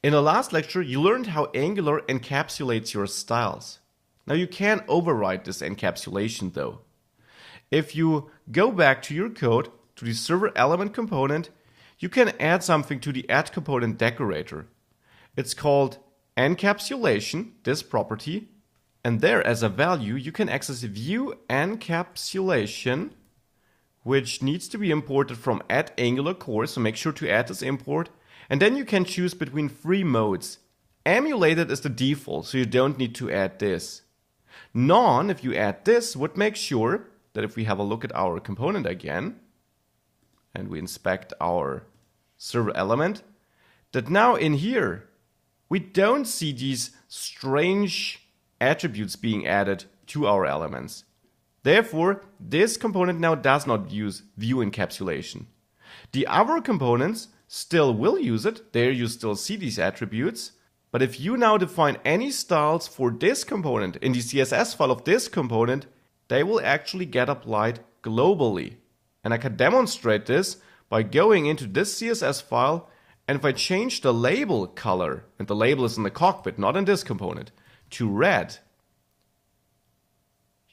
In the last lecture, you learned how Angular encapsulates your styles. Now you can override this encapsulation though. If you go back to your code, to the server element component, you can add something to the add component decorator. It's called Encapsulation, this property, and there as a value you can access view encapsulation, which needs to be imported from add Angular core, so make sure to add this import. And then you can choose between 3 modes. Emulated is the default, so you don't need to add this. None, if you add this, would make sure that if we have a look at our component again, and we inspect our server element, that now in here, we don't see these strange attributes being added to our elements. Therefore, this component now does not use view encapsulation. The other components still will use it. There you still see these attributes. But if you now define any styles for this component in the CSS file of this component, they will actually get applied globally. And I can demonstrate this by going into this CSS file, and if I change the label color, and the label is in the cockpit, not in this component, to red,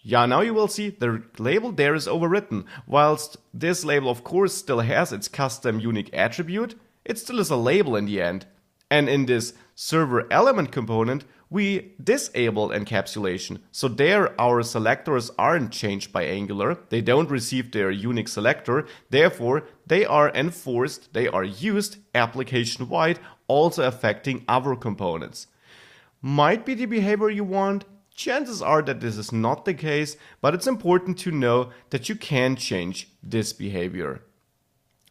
yeah, now you will see the label there is overwritten. Whilst this label of course still has its custom unique attribute, it still is a label in the end. And in this server element component, we disable encapsulation. So there our selectors aren't changed by Angular. They don't receive their unique selector. Therefore, they are enforced, they are used application-wide, also affecting other components. Might be the behavior you want. Chances are that this is not the case, but it's important to know that you can change this behavior.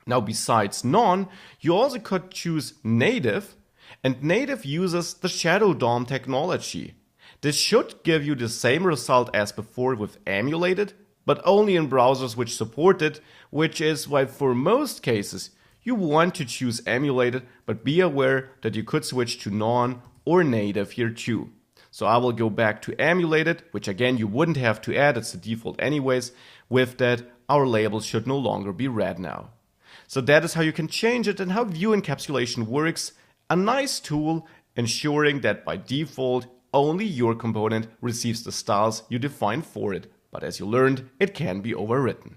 Now, besides none, you also could choose native, and native uses the Shadow DOM technology. This should give you the same result as before with emulated, but only in browsers which support it, which is why for most cases you want to choose emulated, but be aware that you could switch to non or native here too. So I will go back to emulated, which again you wouldn't have to add, it's the default anyways. With that, our label should no longer be red now. So that is how you can change it and how view encapsulation works. A nice tool ensuring that by default only your component receives the styles you define for it. But as you learned, it can be overwritten.